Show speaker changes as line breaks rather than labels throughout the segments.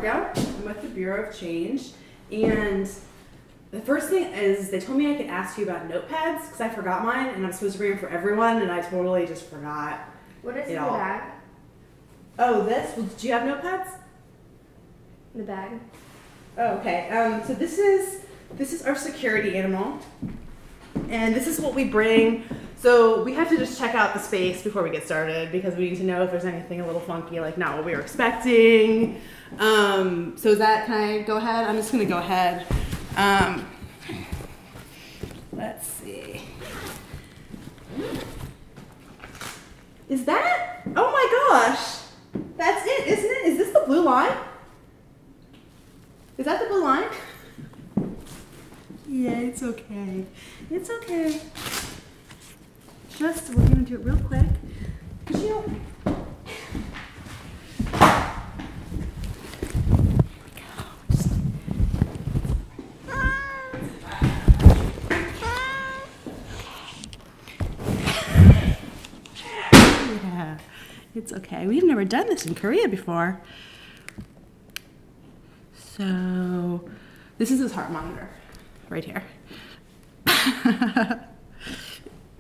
Fargo. I'm with the Bureau of Change, and the first thing is they told me I could ask you about notepads because I forgot mine, and I'm supposed to bring them for everyone, and I totally just forgot.
What is in the bag?
Oh, this? Well, do you have notepads?
The bag.
Oh, okay. So this is our security animal, and this is what we bring. So we have to just check out the space before we get started because we need to know if there's anything a little funky, like not what we were expecting. So is that, can I go ahead? I'm just gonna go ahead. Let's see. Is that? Oh my gosh. That's it, isn't it? Is this the blue line? Is that the blue line? Yeah, it's okay. It's okay. Just, we're gonna do it real quick. Cause you know, yeah, it's okay. We've never done this in Korea before. So, this is his heart monitor, right here.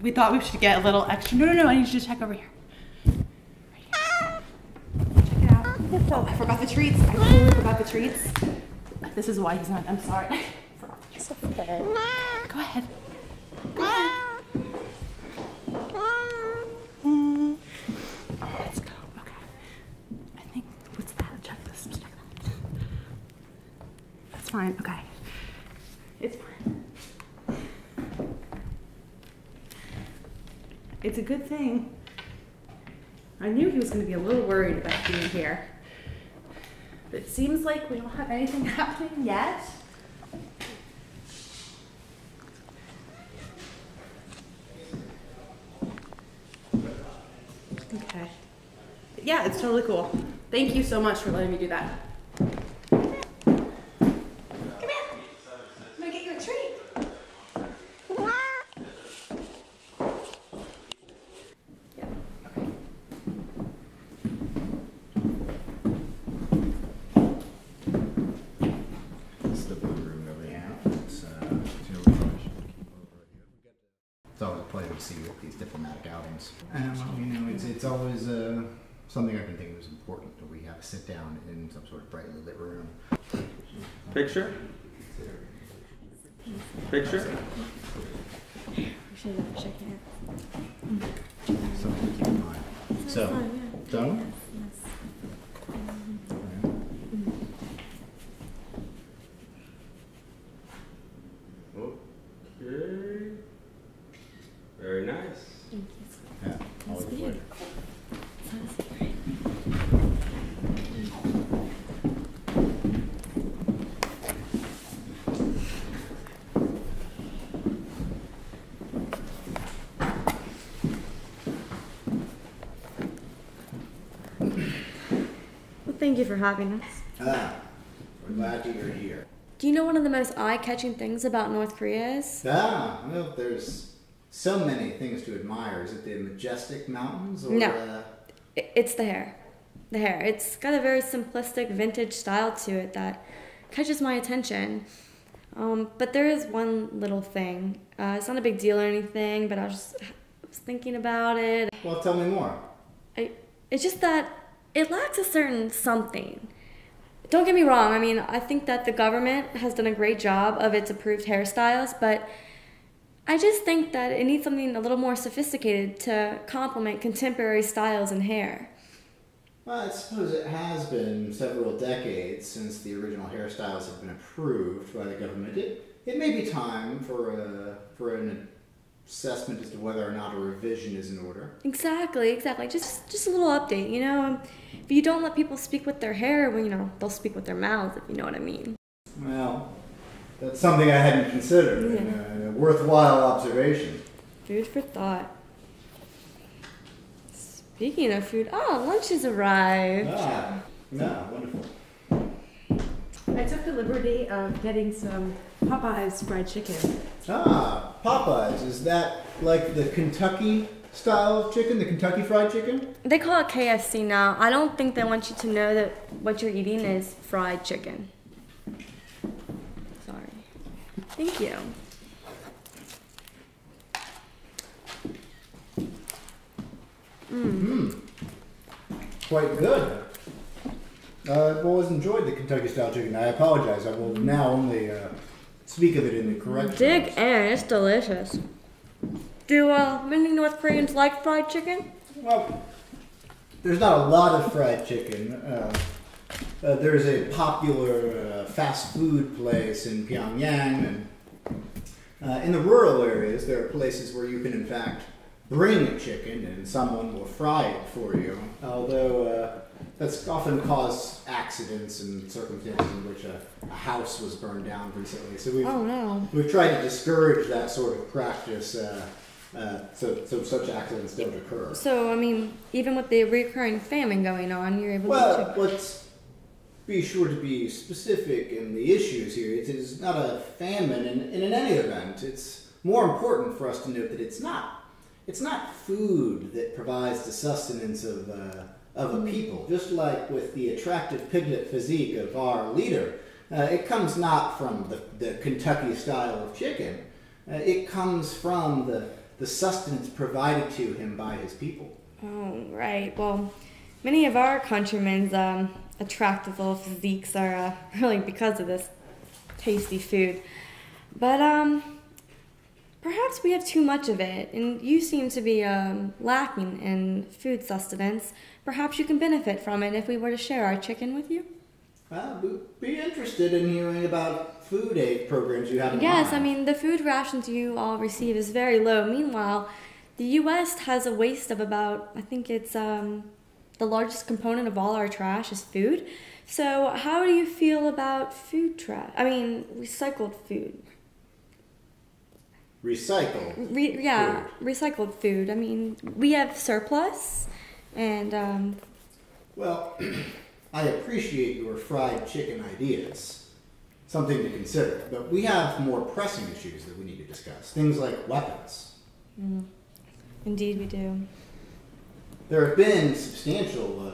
We thought we should get a little extra. No, I need you to check over here. Right here. Check it out. Oh, I forgot the treats. I totally forgot the treats. This is why he's not, I'm sorry. I forgot the treats. Okay. Go ahead. Go ahead. Let's go. Okay. I think, what's that? Check this. Check that. That's fine. Okay. It's fine. It's a good thing. I knew he was going to be a little worried about being here. But it seems like we don't have anything happening yet. Okay. Yeah, it's totally cool. Thank you so much for letting me do that.
It's always a pleasure to see you at these diplomatic outings. And you know, it's always something I've been thinking was important that we have a sit down in some sort of brightly lit room.
Picture? Picture?
We should shake hands.
Something to keep in mind. So, done?
Okay. Very nice.
Thank you.
Yeah, always a pleasure.
Well, thank you for having us.
We're glad that you're here.
Do you know one of the most eye-catching things about North Korea is?
Well, there's so many things to admire. Is it the majestic mountains? Or,
No. It's the hair. The hair. It's got a very simplistic vintage style to it that catches my attention. But there is one little thing. It's not a big deal or anything, but I was thinking about it.
Well, tell me more.
It's just that it lacks a certain something. Don't get me wrong, I mean, I think that the government has done a great job of its approved hairstyles, but I just think that it needs something a little more sophisticated to complement contemporary styles in hair.
Well, I suppose it has been several decades since the original hairstyles have been approved by the government. It may be time for an assessment as to whether or not a revision is in order.
Exactly. Just a little update, you know? If you don't let people speak with their hair, well, you know, they'll speak with their mouths, if you know what I mean.
Well, that's something I hadn't considered, and a worthwhile observation.
Food for thought. Speaking of food, lunch has arrived.
Wonderful.
I took the liberty of getting some Popeye's fried chicken.
Popeyes. Is that like the Kentucky style of chicken, the Kentucky Fried Chicken?
They call it KFC now. I don't think they want you to know that what you're eating is fried chicken. Sorry. Thank you.
Quite good. I've always enjoyed the Kentucky style chicken. I apologize. I will now only speak of it in the correct
Dig
terms.
in, it's delicious. Do many North Koreans like fried chicken?
Well, there's not a lot of fried chicken. There's a popular fast food place in Pyongyang, and in the rural areas, there are places where you can, in fact, bring a chicken and someone will fry it for you. Although that's often caused accidents and circumstances in which a house was burned down recently. So we've tried to discourage that sort of practice. So such accidents don't occur.
So, I mean, even with the recurring famine going on, you're able to
Well, let's be sure to be specific in the issues here. It is not a famine, and in any event, it's more important for us to note that it's not food that provides the sustenance of a people. Just like with the attractive piglet physique of our leader, it comes not from the Kentucky style of chicken. It comes from the sustenance provided to him by his people.
Oh, right. Well, many of our countrymen's attractive little physiques are really because of this tasty food. But perhaps we have too much of it, and you seem to be lacking in food sustenance. Perhaps you can benefit from it if we were to share our chicken with you.
We'd be interested in hearing about food aid programs you have in
Yes,
mind.
I mean, the food rations you all receive is very low. Meanwhile, the U.S. has a waste of about, I think it's the largest component of all our trash is food. So how do you feel about food trash? I mean, recycled food.
Recycle.
Recycled food. I mean, we have surplus, and
Well, I appreciate your fried chicken ideas. Something to consider. But we have more pressing issues that we need to discuss. Things like weapons.
indeed we do.
There have been substantial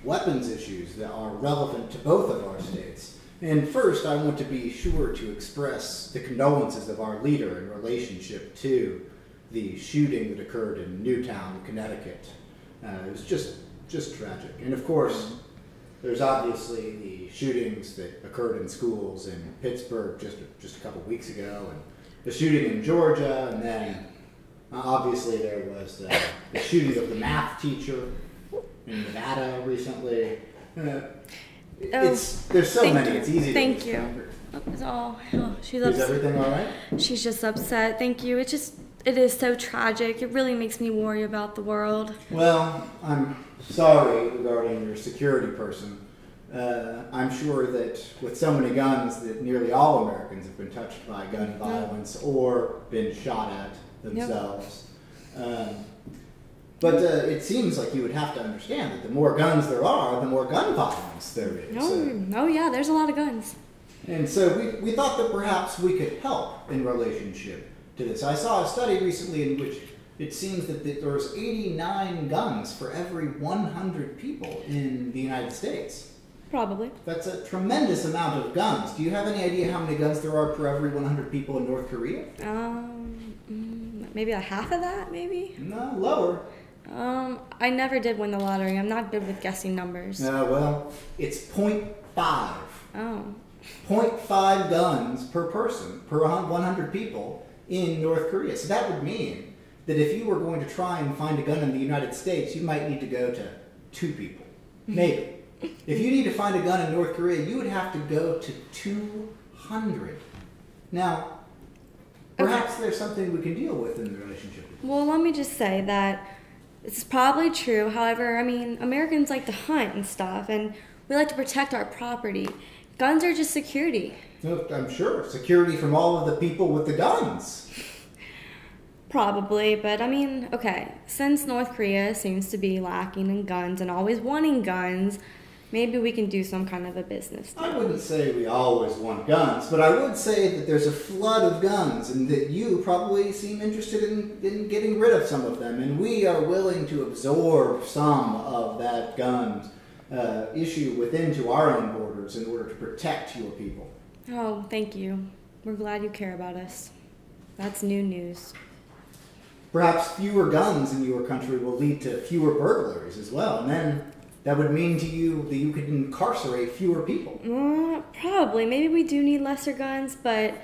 weapons issues that are relevant to both of our states. And first, I want to be sure to express the condolences of our leader in relationship to the shooting that occurred in Newtown, Connecticut. It was just tragic. And of course, there's obviously the shootings that occurred in schools in Pittsburgh just a couple weeks ago, and the shooting in Georgia, and then obviously there was the shooting of the math teacher in Nevada recently. There's so many. It's easy.
Thank
to
you. She's
Is
upset.
everything all right?
She's just upset. Thank you. It is so tragic. It really makes me worry about the world.
Well, I'm sorry regarding your security person. I'm sure that with so many guns that nearly all Americans have been touched by gun violence or been shot at themselves. But it seems like you would have to understand that the more guns there are, the more gun violence there is.
Oh yeah, there's a lot of guns.
And so we thought that perhaps we could help in relationship to this. I saw a study recently in which it seems that there's 89 guns for every 100 people in the United States.
Probably.
That's a tremendous amount of guns. Do you have any idea how many guns there are per every 100 people in North Korea?
Maybe a half of that, maybe?
No, lower.
I never did win the lottery. I'm not good with guessing numbers.
Well, it's 0.5.
Oh.
0.5 guns per person, per 100 people in North Korea. So that would mean that if you were going to try and find a gun in the United States, you might need to go to 2 people. Maybe. If you need to find a gun in North Korea, you would have to go to 200. Now, perhaps there's something we can deal with in the relationship.
Well, let me just say that it's probably true. However, I mean, Americans like to hunt and stuff, and we like to protect our property. Guns are just security.
No, I'm sure. Security from all of the people with the guns.
Probably, but I mean, okay, since North Korea seems to be lacking in guns and always wanting guns, maybe we can do some kind of a business deal.
I wouldn't say we always want guns, but I would say that there's a flood of guns and that you probably seem interested in getting rid of some of them, and we are willing to absorb some of that gun issue within our own borders in order to protect your people.
Oh, thank you. We're glad you care about us. That's new news.
Perhaps fewer guns in your country will lead to fewer burglaries as well, and then that would mean to you that you could incarcerate fewer people.
Probably. Maybe we do need lesser guns, but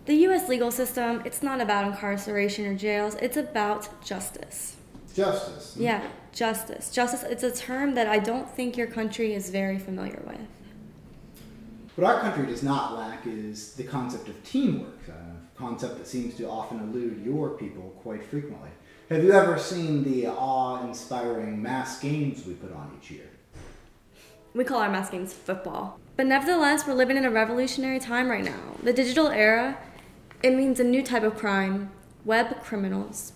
the U.S. legal system, it's not about incarceration or jails. It's about justice.
Justice.
Yeah, justice. Justice, it's a term that I don't think your country is very familiar with.
What our country does not lack is the concept of teamwork, a concept that seems to often elude your people quite frequently. Have you ever seen the awe-inspiring mass games we put on each year?
We call our mass games football. But nevertheless, we're living in a revolutionary time right now. The digital era, it means a new type of crime, web criminals.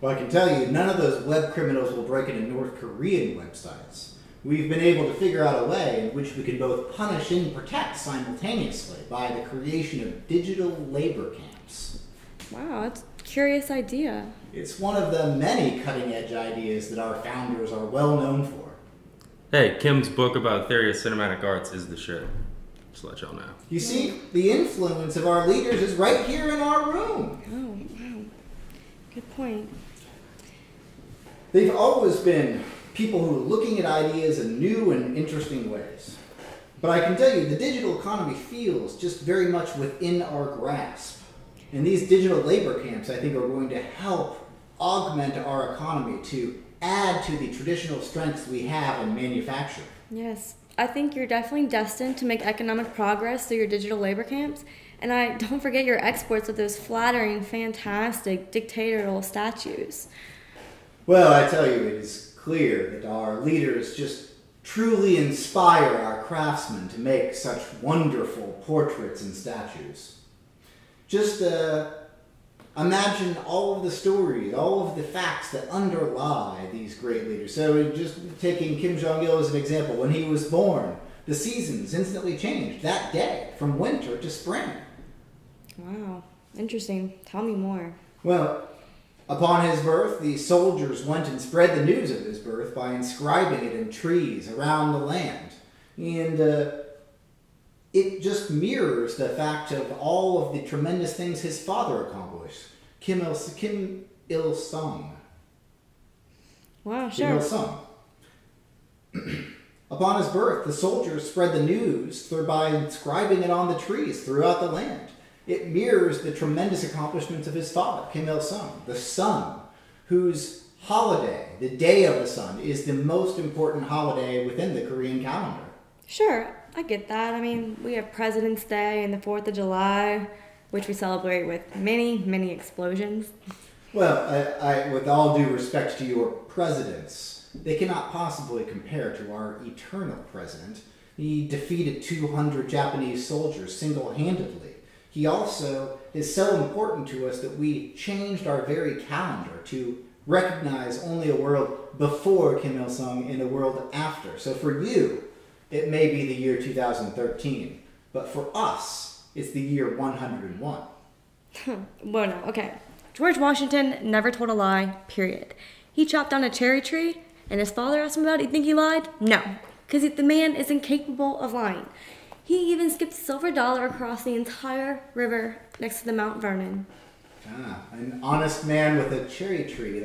Well, I can tell you, none of those web criminals will break into North Korean websites. We've been able to figure out a way in which we can both punish and protect simultaneously by the creation of digital labor camps.
Wow, that's a curious idea.
It's one of the many cutting-edge ideas that our founders are well known for.
Hey, Kim's book about theory of cinematic arts is the shit. Just to let y'all know.
You see, the influence of our leaders is right here in our room.
Oh, wow. Good point.
They've always been people who are looking at ideas in new and interesting ways. But I can tell you, the digital economy feels just very much within our grasp. And these digital labor camps, I think, are going to help augment our economy to add to the traditional strengths we have in manufacturing.
Yes, I think you're definitely destined to make economic progress through your digital labor camps. And don't forget your exports of those flattering, fantastic, dictatorial statues.
Well, I tell you, it is clear that our leaders just truly inspire our craftsmen to make such wonderful portraits and statues. Just imagine all of the stories, all of the facts that underlie these great leaders. So just taking Kim Jong Il as an example, when he was born, the seasons instantly changed that day from winter to spring.
Wow, interesting. Tell me more.
Well, upon his birth, the soldiers went and spread the news of his birth by inscribing it in trees around the land. And it just mirrors the fact of all of the tremendous things his father accomplished. Kim Il-sung.
Wow,
Kim
sure.
Il-sung. Upon his birth, the soldiers spread the news by inscribing it on the trees throughout the land. It mirrors the tremendous accomplishments of his father, Kim Il-sung, the sun, whose holiday, the Day of the Sun, is the most important holiday within the Korean calendar.
Sure, I get that. I mean, we have President's Day and the 4th of July, which we celebrate with many, many explosions.
Well, I, with all due respect to your presidents, they cannot possibly compare to our eternal president. He defeated 200 Japanese soldiers single-handedly. He also is so important to us that we changed our very calendar to recognize only a world before Kim Il-sung and a world after. So for you, it may be the year 2013, but for us, it's the year 101.
Well, no, okay. George Washington never told a lie, period. He chopped down a cherry tree, and his father asked him about it. You think he lied? No, because the man is incapable of lying. He even skipped a silver dollar across the entire river next to the Mount Vernon.
Ah, an honest man with a cherry tree.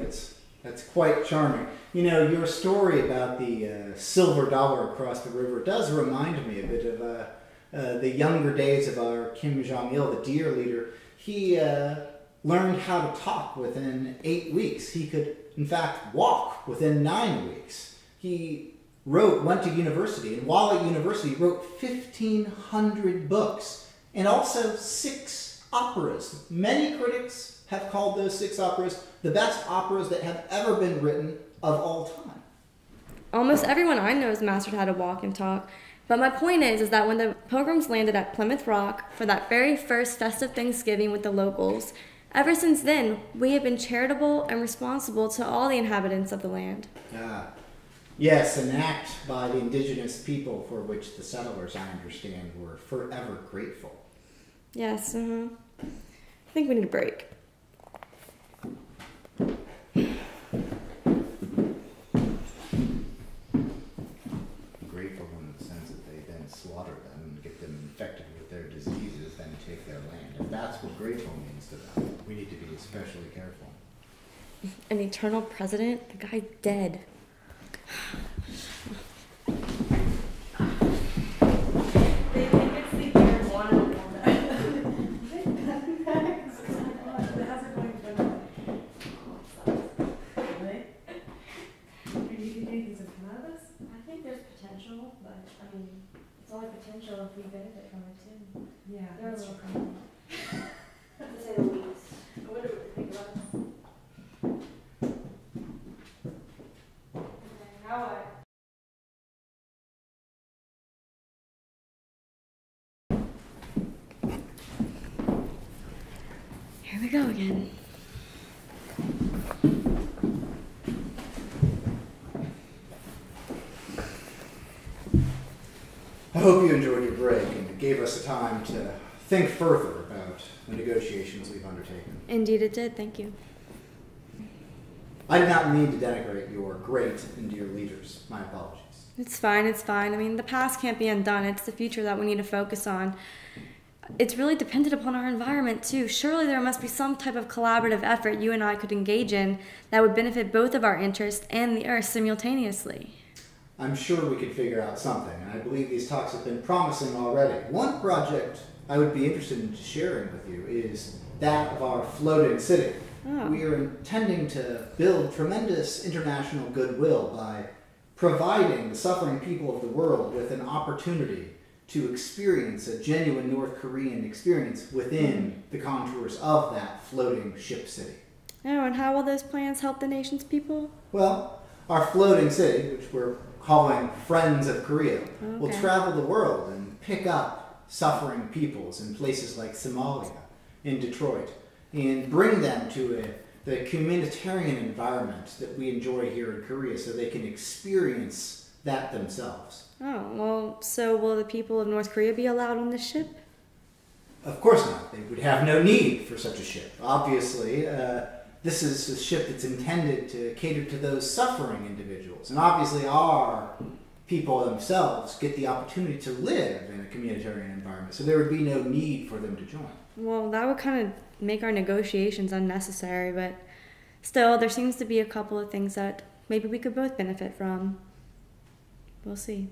That's quite charming. You know, your story about the silver dollar across the river does remind me a bit of the younger days of our Kim Jong Il, the dear leader. He learned how to talk within 8 weeks. He could, in fact, walk within 9 weeks. He went to university, and while at university, wrote 1,500 books, and also 6 operas. Many critics have called those 6 operas the best operas that have ever been written of all time.
Almost everyone I know has mastered how to walk and talk. But my point is that when the Pilgrims landed at Plymouth Rock for that very first festive Thanksgiving with the locals, ever since then, we have been charitable and responsible to all the inhabitants of the land.
Yes, an act by the indigenous people for which the settlers, I understand, were forever grateful.
Yes, I think we need a break.
Grateful in the sense that they then slaughter them and get them infected with their diseases, then take their land. If that's what grateful means to them, we need to be especially careful.
An eternal president? The guy's dead.
They make it sleep here one on one. How's it going? Really? Do you think anything's gonna come out of this?
I think there's potential, but I mean, it's only potential if we benefit from it too.
Yeah.
They're a
that's
little
true.
crazy, to say the least. I wonder what they think about us. Okay, now what? Here we go again.
I hope you enjoyed your break and it gave us the time to think further about the negotiations we've undertaken.
Indeed it did, thank you.
I did not mean to denigrate your great and dear leaders. My apologies.
It's fine, it's fine. I mean, the past can't be undone. It's the future that we need to focus on. It's really dependent upon our environment, too. Surely there must be some type of collaborative effort you and I could engage in that would benefit both of our interests and the Earth simultaneously.
I'm sure we could figure out something, and I believe these talks have been promising already. One project I would be interested in sharing with you is that of our floating city.
Oh.
We are intending to build tremendous international goodwill by providing the suffering people of the world with an opportunity to experience a genuine North Korean experience within the contours of that floating ship city.
Oh, and how will those plans help the nation's people?
Well, our floating city, which we're calling Friends of Korea, will
Okay.
travel the world and pick up suffering peoples in places like Somalia, in Detroit, and bring them to the humanitarian environment that we enjoy here in Korea so they can experience that themselves.
Oh, well, so will the people of North Korea be allowed on this ship?
Of course not. They would have no need for such a ship. Obviously, this is a ship that's intended to cater to those suffering individuals. And obviously our people themselves get the opportunity to live in a communitarian environment, so there would be no need for them to join.
Well, that would kind of make our negotiations unnecessary, but still, there seems to be a couple of things that maybe we could both benefit from. We'll see.